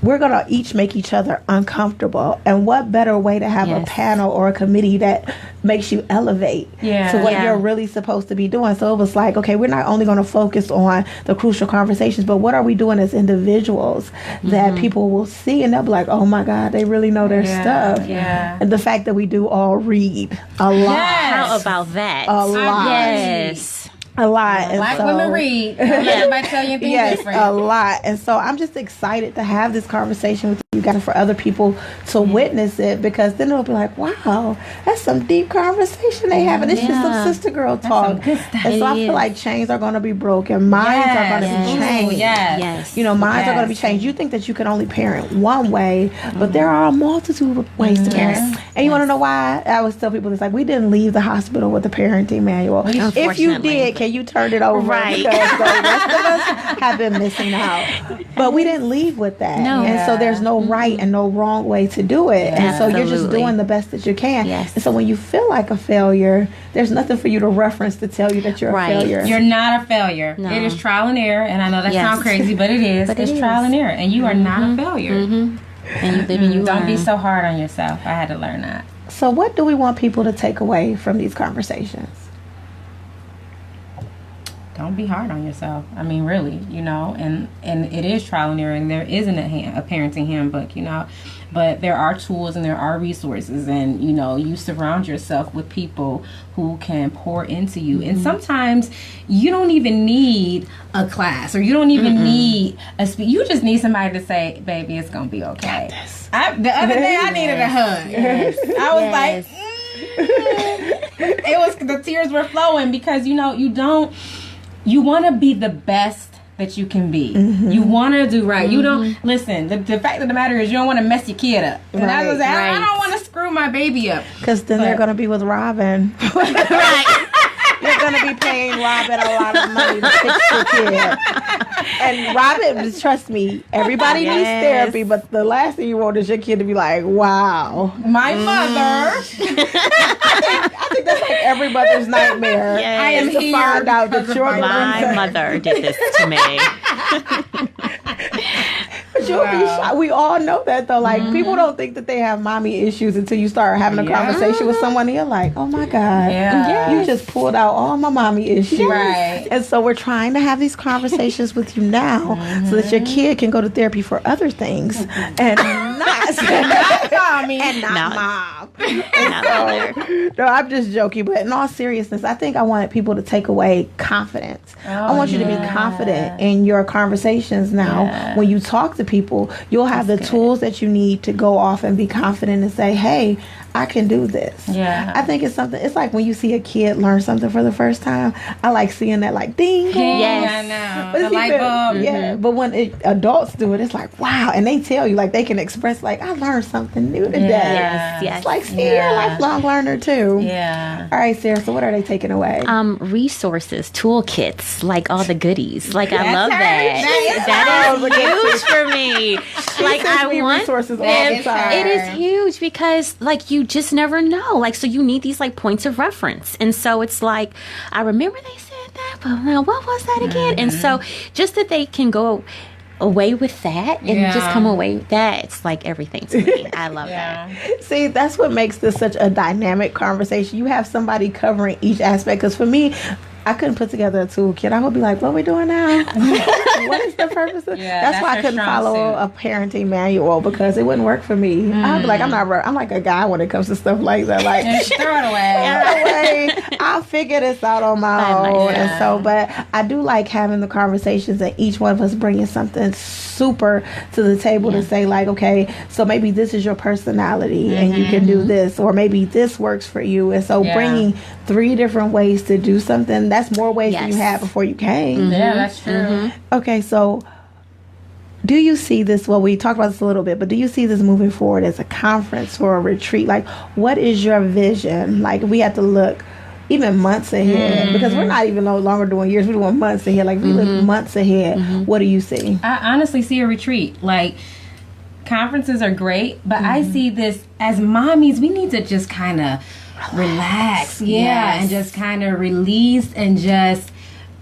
we're going to each make each other uncomfortable. And what better way to have a panel or a committee that makes you elevate to what you're really supposed to be doing. So it was like, okay, we're not only going to focus on the crucial conversations, but what are we doing as individuals that people will see and they'll be like, oh my God, they really know their stuff. And the fact that we do all read a lot. How about that? A lot. Yes. A lot. And Black so, women read. Don't let anybody tell you anything different. A lot. And so I'm just excited to have this conversation with you guys, for other people to witness it, because then it'll be like, wow, that's some deep conversation they have. And it's just some sister girl talk. And so I feel like chains are going to be broken. Minds are going to be changed. You know, minds are going to be changed. You think that you can only parent one way, but there are a multitude of ways to parent. And you want to know why? I always tell people, it's like, we didn't leave the hospital with the parenting manual. If you did, can you turn it over? Right. Because the rest of us have been missing out. But we didn't leave with that. No. And so there's no right and no wrong way to do it. And so you're just doing the best that you can. And so when you feel like a failure, there's nothing for you to reference to tell you that you're a failure. You're not a failure. No. It is trial and error. And I know that sounds crazy, but it is. But it's trial and error. And you are not a failure. And you live and you Don't learn. be so hard on yourself. I had to learn that. So what do we want people to take away from these conversations? Don't be hard on yourself. I mean, really, you know, and it is trial and error, and there isn't a parenting handbook, you know, but there are tools and there are resources, and, you know, you surround yourself with people who can pour into you. And sometimes you don't even need a class, or you don't even need a speech. You just need somebody to say, baby, it's going to be okay. The other day I needed a hug. I was like, it was, the tears were flowing, because, you know, you want to be the best that you can be. You want to do right. You don't, listen, the fact of the matter is, you don't want to mess your kid up. And I was like, I don't want to screw my baby up. Because then they're going to be with Robin. You're going to be paying Robin a lot of money to fix your kid. And Robin, trust me, everybody needs therapy, but the last thing you want is your kid to be like, wow. My mother. I think that's like every mother's nightmare. I am to find out that your my mother did this to me. But you'll be shocked. We all know that though. Like people don't think that they have mommy issues until you start having a conversation with someone, and you're like, oh my God, you just pulled out all my mommy issues. Right. And so we're trying to have these conversations with you now, so that your kid can go to therapy for other things and not mommy and not mom. No, I'm just joking. But in all seriousness, I think I wanted people to take away confidence. I want you to be confident in your conversations now. When you talk to people, you'll have the tools that you need to go off and be confident and say, hey, I can do this. Yeah. I think it's something, it's like when you see a kid learn something for the first time, I like seeing that like ding. Yes. I know. But The light bulb. Yeah, but when adults do it, it's like, wow. And they tell you, like, they can express, like, I learned something new today. Yes. It's like, see, you're a lifelong learner, too. Yeah. All right, Sarah, so what are they taking away? Resources, toolkits, like all the goodies. Like I love that. That That is huge for me. Like I want resources all them. the time. It is huge because like you just never know. Like so you need these like points of reference. And so it's like I remember they said that, but now what was that again? And so just that they can go away with that and just come away with that, it's like everything to me. I love that. See, that's what makes this such a dynamic conversation. You have somebody covering each aspect. Because for me, I couldn't put together a toolkit. I would be like, what are we doing now? What is the purpose of that's why I couldn't follow a parenting manual, because it wouldn't work for me. I'd be like, I'm like a guy when it comes to stuff like that. Like, Throw it away. I'll figure this out on my own. And so, but I do like having the conversations and each one of us bringing something super to the table to say like, okay, so maybe this is your personality and you can do this, or maybe this works for you. And so bringing 3 different ways to do something, that's more ways than you had before you came. Yeah, that's true. Okay, so do you see this, well, we talked about this a little bit, but do you see this moving forward as a conference or a retreat? Like, what is your vision? Like, we have to look even months ahead, because we're not even no longer doing years, we're doing months ahead. Like, if we look months ahead, what do you see? I honestly see a retreat. Like, conferences are great, but I see this as mommies, we need to just kind of relax. And just kind of release and just,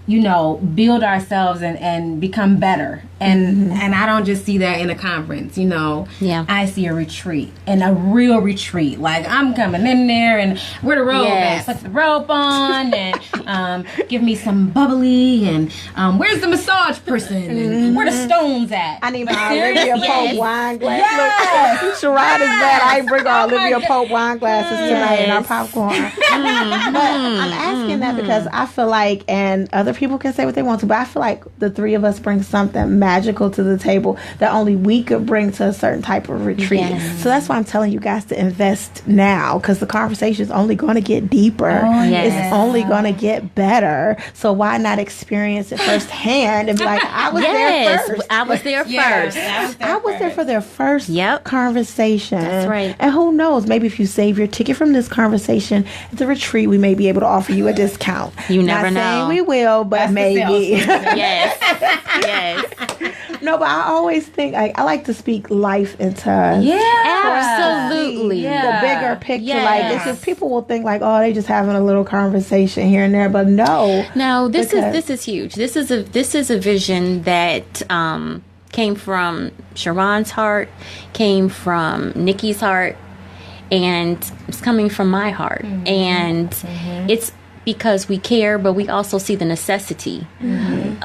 you know, build ourselves and become better. And I don't just see that in a conference, you know. I see a retreat, and a real retreat. Like, I'm coming in there, and where the robe at? Put the robe on, and give me some bubbly, and where's the massage person, and where the stones at? I need my Olivia Pope wine glass. Look, Sharon is bad. I ain't bring our Olivia Pope wine glasses tonight in our popcorn. But I'm asking that because I feel like, and other people can say what they want to, but I feel like the 3 of us bring something magical to the table that only we could bring to a certain type of retreat. So that's why I'm telling you guys to invest now, because the conversation is only going to get deeper. It's only going to get better. So why not experience it firsthand and be like, I was there first. I was there first. I was there for their first conversation. That's right. And who knows, maybe if you save your ticket from this conversation at the retreat, we may be able to offer you a discount. You never know. Not saying we will, but maybe. Yes. No, but I always think, like, I like to speak life into absolutely the bigger picture. Like, it's just, people will think like, oh, they just having a little conversation here and there, but no, this is huge. This is a vision that came from Sharon's heart, came from Nikki's heart, and it's coming from my heart. And it's because we care, but we also see the necessity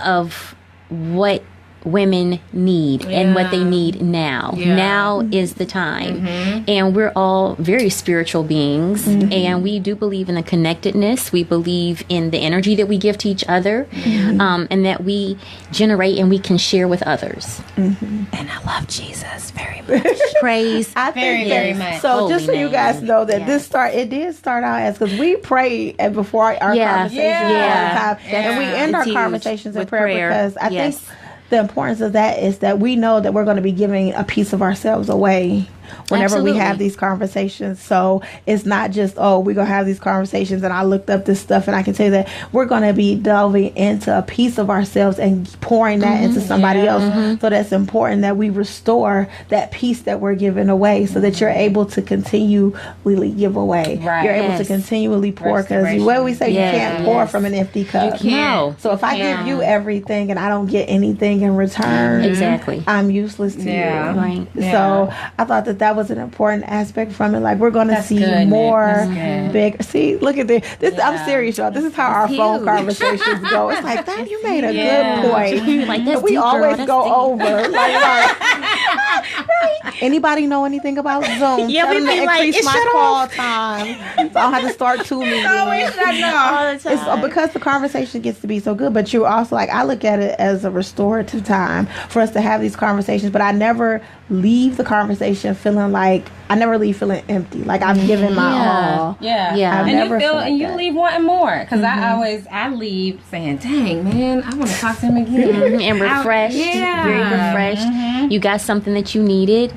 of what women need and what they need now. Now is the time. And we're all very spiritual beings, and we do believe in the connectedness. We believe in the energy that we give to each other, and that we generate and we can share with others. And I love Jesus very much. Praise I think very much. So Holy just so you guys know that it did start out as, because we pray before our conversations all the time, and we end our It's huge. conversations in With prayer, because I think the importance of that is that we know that we're going to be giving a piece of ourselves away whenever Absolutely. we have these conversations. So it's not just, oh, we're going to have these conversations and I looked up this stuff and I can tell you that we're going to be delving into a piece of ourselves and pouring that into somebody else. So that's important that we restore that piece that we're giving away so that you're able to continually give away. Right. You're able to Yes. continually pour, because what we say, you can't pour from an empty cup. No. So if I give you everything and I don't get anything in return, Exactly. I'm useless to Yeah. you. Right. So I thought that was an important aspect from it. Like, we're going to That's see good, Nick. more That's good. big. See, look at this. I'm Yeah. serious, y'all. This is how our phone huge. conversations go. It's like, damn, you made a Yeah. good point. Like, that's We deep, girl, always that's go deep. over. Like, anybody know anything about Zoom? Yeah, Tell we them to be like, increase it my shut call time, so I'll have to start 2 meetings. All the It's time. because the conversation gets to be so good, but you also, like, I look at it as a restorative time for us to have these conversations, but I never leave the conversation feeling empty. Like, I've given my all. Yeah. Yeah. I've And never you feel felt and you that. leave wanting more, because I leave saying, dang, man, I want to talk to him again. And refreshed, Yeah. very refreshed. You got something that you needed.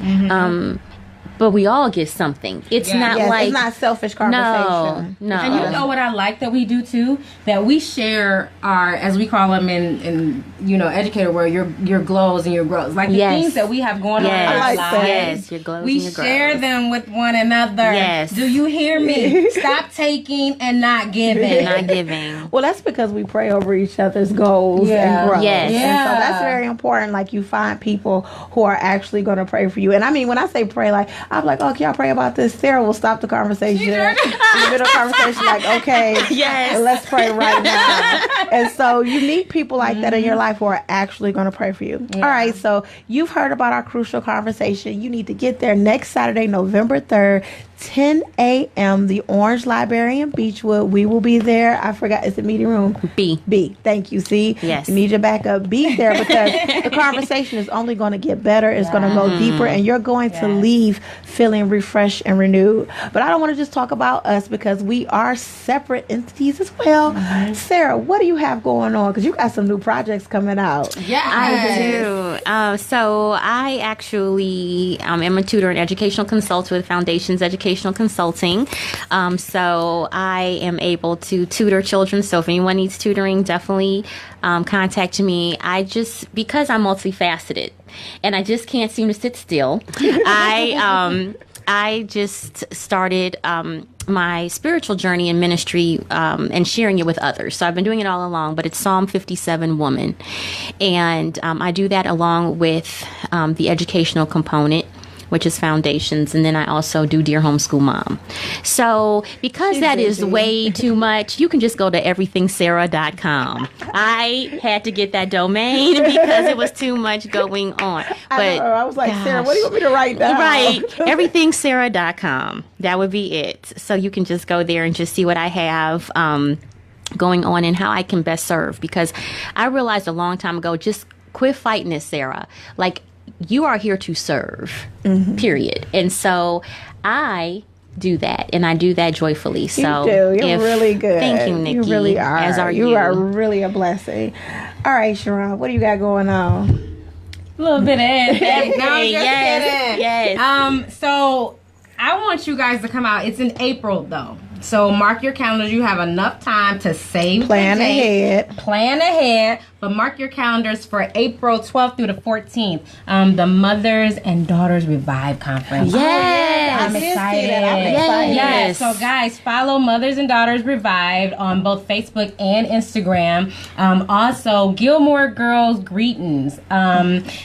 But we all get something. It's Yeah. not Yes, like it's not selfish no, conversation. no. And you know what I like that we do too? That we share our, as we call them in educator world, your glows and your grows. Like the Yes. things that we have going on in Yes. our I like lives. that. Yes, your glows We and your share grows. them with one another. Yes. Do you hear me? Stop taking and not giving. Not giving. Well, that's because we pray over each other's goals Yeah. and growth. Yes. And so Yeah. that's very important. Like, you find people who are actually going to pray for you. And I mean, when I say pray, like, I'm like, oh, can y'all pray about this? Sarah will stop the conversation in the middle of the conversation, like, okay, Yes. let's pray right now. And so you need people like that in your life who are actually going to pray for you. All right, so you've heard about our crucial conversation. You need to get there next Saturday, November 3rd, 10 a.m., the Orange Library in Beechwood. We will be there. I forgot, it's the meeting room. B. Thank you. See? Yes. You need your backup. Be there, because the conversation is only going to get better. It's going to go deeper, and you're going to leave feeling refreshed and renewed. But I don't want to just talk about us, because we are separate entities as well. Sarah, what do you have going on? Because you got some new projects coming out. Yeah, I do. So I actually am a tutor and educational consultant with Foundations Educational Consulting. So I am able to tutor children. So if anyone needs tutoring, definitely contact me. Because I'm multifaceted and I just can't seem to sit still, I just started my spiritual journey in ministry and sharing it with others. So I've been doing it all along, but it's Psalm 57 Woman. And I do that along with the educational component, which is Foundations, and then I also do Dear Homeschool Mom. So because that is way too much, you can just go to everythingsarah.com. I had to get that domain because it was too much going on. But I was like, Sarah, what do you want me to write down? Right. Everythingsarah.com. That would be it. So you can just go there and just see what I have going on and how I can best serve. Because I realized a long time ago, just quit fighting this, Sarah. Like, you are here to serve, period. And so I do that, and I do that joyfully. So you do. You're really good. Thank you, Nikki. You really are. As are you. You are really a blessing. All right, Sharon, what do you got going on? A little bit of everything. No, I'm just Yes, kidding. yes. So I want you guys to come out. It's in April though. So mark your calendars. You have enough time to save Plan the date. ahead. Plan ahead, but mark your calendars for April 12th through the 14th. The Mothers and Daughters Revive Conference. Yes. I'm excited. Yes. Yes. So guys, follow Mothers and Daughters Revived on both Facebook and Instagram. Also, Gilmore Girls Greetings.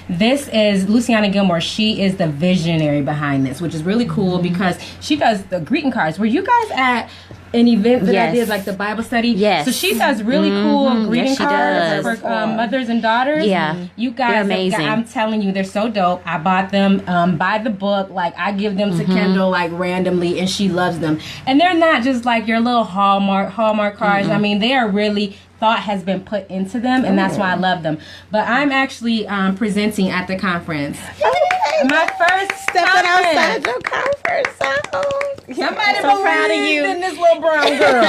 This is Luciana Gilmore. She is the visionary behind this, which is really cool because she does the greeting cards. Were you guys at an event that I Yes. did, like the Bible study? Yes. So she does really cool greeting Yes, she cards does. for mothers and daughters. Yeah. You guys, They're amazing. I'm telling you, they're so dope. I bought them by the book. Like, I give them to Kendall, like, randomly, and she loves them. And they're not just like your little Hallmark cards. I mean, they are really, thought has been put into them, and that's why I love them. But I'm actually presenting at the conference. My first Stepping conference. outside your comfort zone. Somebody So proud of believed you. in this little brown girl.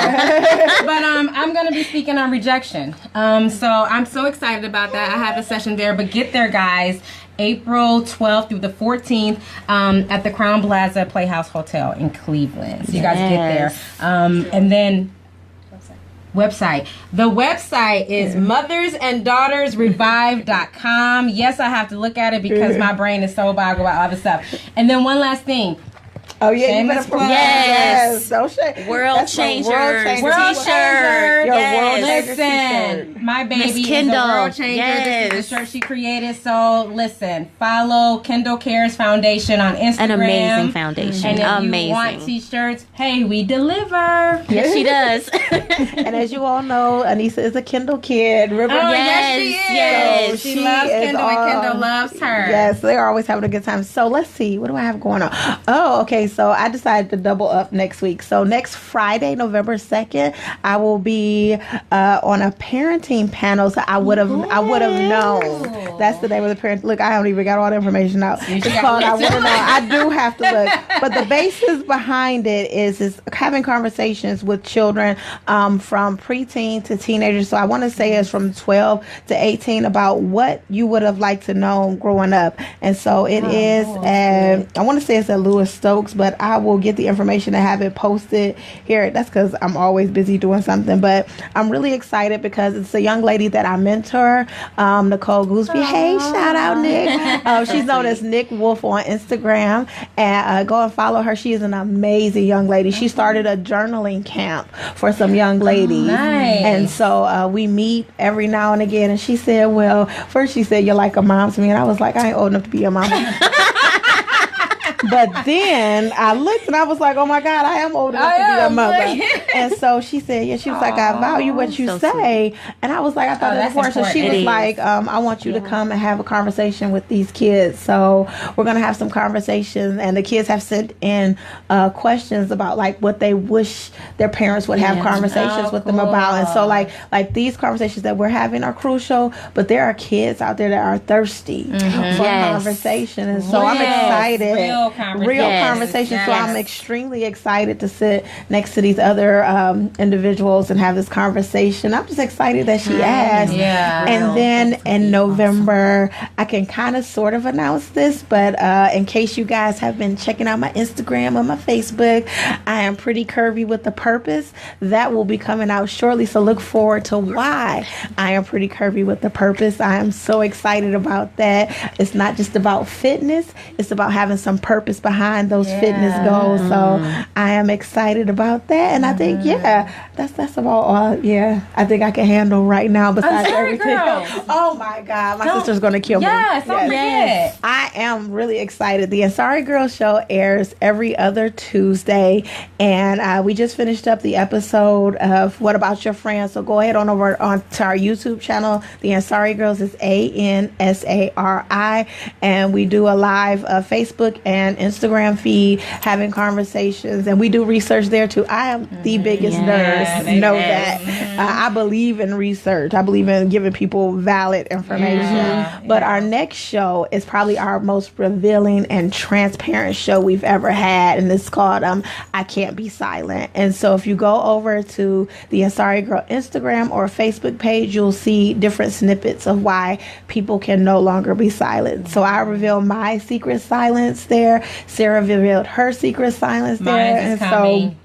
But I'm going to be speaking on rejection. So I'm so excited about that. I have a session there. But get there, guys. April 12th through the 14th at the Crown Plaza Playhouse Hotel in Cleveland. So you guys get there. And then website. The website is mothersanddaughterrevive.com. Yes, I have to look at it because my brain is so boggled about other stuff. And then one last thing. Oh yeah, you better plug. Yes. Don't World Changers T-shirt. Your Yes. World Changer Listen, t-shirt. my baby Miss is a Kendall. World Changer. Yes. This is the shirt she created. So listen, follow Kendall Cares Foundation on Instagram. An amazing foundation. And if Amazing. you want t-shirts, hey, we deliver. Yes, she does. And as you all know, Anissa is a Kindle kid. River, Oh, Yes, yes, she is. yes. She loves is Kendall, and Kendall loves her. Yes, they're always having a good time. So let's see, what do I have going on? Oh, okay. So I decided to double up next week. So next Friday, November 2nd, I will be on a parenting panel. So I would have known. That's the name of the parent. Look, I haven't even got all the information out. It's called I want to know. I do have to look. But the basis behind it is having conversations with children from preteen to teenagers. So I want to say it's from 12 to 18 about what you would have liked to know growing up. And so it is I want to say it's at Lewis Stokes, but I will get the information and have it posted here. That's because I'm always busy doing something. But I'm really excited because it's a young lady that I mentor, Nicole Gooseby. Hey, shout out Nick. She's known as Nick Wolf on Instagram, and go and follow her. She is an amazing young lady. She started a journaling camp for some young ladies. Nice. And so we meet every now and again. And she said, well, first she said, you're like a mom to me. And I was like, I ain't old enough to be a mom. But then I looked and I was like, oh my God, I am old enough to be a mother. And so she said, yeah, she was like, I value what you say. And I was like, I thought that was important. So she was like, I want you to come and have a conversation with these kids. So we're going to have some conversations. And the kids have sent in questions about like what they wish their parents would have conversations with them about. And so like these conversations that we're having are crucial, but there are kids out there that are thirsty for conversation. And so I'm excited. Real conversation. Yes. So I'm extremely excited to sit next to these other individuals and have this conversation. I'm just excited that she asked. Yeah. And then in November, I can kind of sort of announce this, but in case you guys have been checking out my Instagram or my Facebook, I am pretty curvy with the purpose. That will be coming out shortly. So look forward to why I am pretty curvy with the purpose. I am so excited about that. It's not just about fitness. It's about having some purpose behind those fitness goals. So I am excited about that. And I think, that's about all. I think I can handle right now besides everything. Oh my God. My sister's going to kill me. Yes, don't forget. I am really excited. The Ansari Girls show airs every other Tuesday. And we just finished up the episode of What About Your Friends? So go ahead on over to our YouTube channel. The Ansari Girls is ANSARI. And we do a live Facebook and Instagram feed having conversations, and we do research there too. I am the biggest nerd. Know that. I believe in research. I believe in giving people valid information. But our next show is probably our most revealing and transparent show we've ever had, and it's called I Can't Be Silent. And so if you go over to the Ansari Girl Instagram or Facebook page, you'll see different snippets of why people can no longer be silent. So I reveal my secret silence there. Sara revealed her secret silence there. And so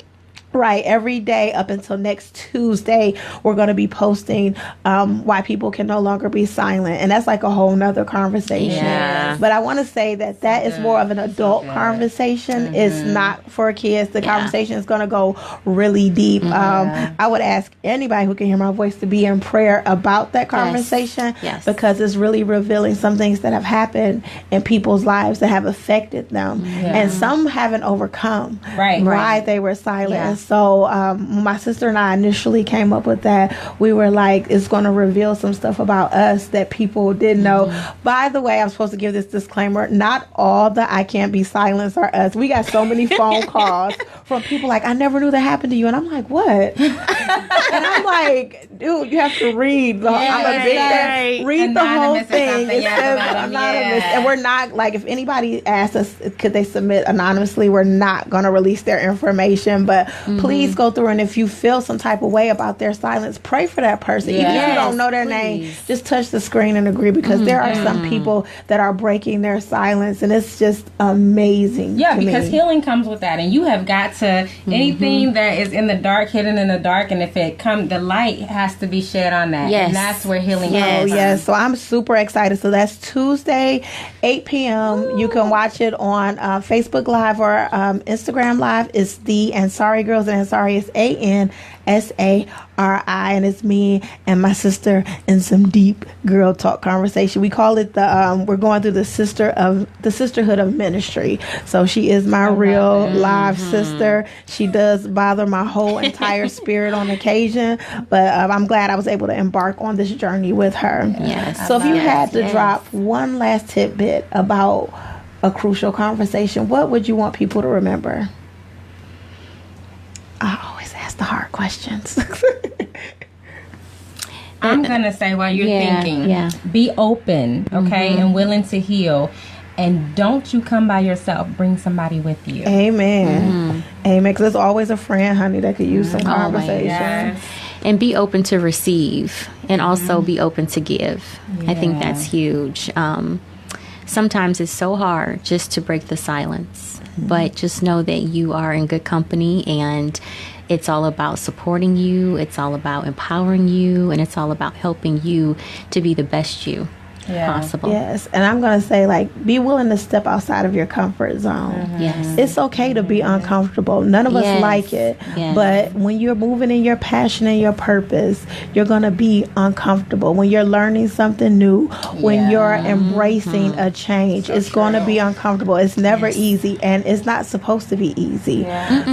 every day up until next Tuesday, we're going to be posting why people can no longer be silent. And that's like a whole nother conversation. Yeah. But I want to say that is more of an adult conversation. It's not for kids. The conversation is going to go really deep. I would ask anybody who can hear my voice to be in prayer about that conversation because it's really revealing some things that have happened in people's lives that have affected them. And some haven't overcome why they were silent. So my sister and I initially came up with that. We were like, it's going to reveal some stuff about us that people didn't know. By the way, I'm supposed to give this disclaimer. Not all the I Can't Be Silenced are us. We got so many phone calls from people like, I never knew that happened to you. And I'm like, what? And I'm like, dude, you have to read. I'm a big fan. Read Anonymous the whole or thing. something. It says anonymous. And we're not, like, if anybody asks us, could they submit anonymously, we're not going to release their information. But please go through, and if you feel some type of way about their silence, pray for that person. Even if you don't know their name, just touch the screen and agree, because there are some people that are breaking their silence, and it's just amazing. Yeah, because healing comes with that, and you have got to anything that is in the dark, hidden in the dark, and if it comes, the light has to be shed on that, and that's where healing comes. Oh yes, so I'm super excited. So that's Tuesday, 8 p.m. You can watch it on Facebook Live or Instagram Live. It's the Ansari Girls, and Ansari is ANSARI, and it's me and my sister in some deep girl talk conversation. We call it the we're going through the sisterhood of ministry. So she is my real live sister. She does bother my whole entire spirit on occasion, but I'm glad I was able to embark on this journey with her. Yes. So if you had to drop one last tidbit about a crucial conversation, what would you want people to remember? I always ask the hard questions. I'm gonna say, while you're thinking, be open, okay, and willing to heal, and don't you come by yourself. Bring somebody with you. Amen. Amen. Because there's always a friend, honey, that could use some conversation. Yes. And be open to receive, and also be open to give. I think that's huge. Sometimes it's so hard just to break the silence, but just know that you are in good company, and it's all about supporting you. It's all about empowering you, and it's all about helping you to be the best you possible. Yes, and I'm going to say, like, be willing to step outside of your comfort zone. Yes. It's okay to be uncomfortable. None of us like it. Yes. But when you're moving in your passion and your purpose, you're going to be uncomfortable. When you're learning something new, when you're embracing a change, it's going to be uncomfortable. It's never easy, and it's not supposed to be easy.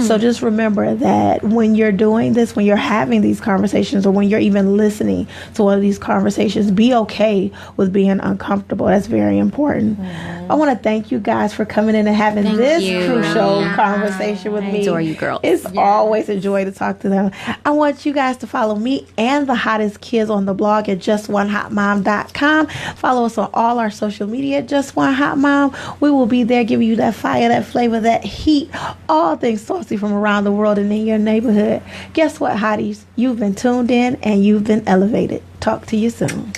So just remember that when you're doing this, when you're having these conversations, or when you're even listening to one of these conversations, be okay with being uncomfortable. That's very important. I want to thank you guys for coming in and having this crucial conversation with me. I adore you, girls. It's always a joy to talk to them. I want you guys to follow me and the hottest kids on the blog at JustOneHotMom.com. Follow us on all our social media at Just One Hot Mom. We will be there giving you that fire, that flavor, that heat, all things saucy from around the world and in your neighborhood. Guess what, hotties? You've been tuned in and you've been elevated. Talk to you soon.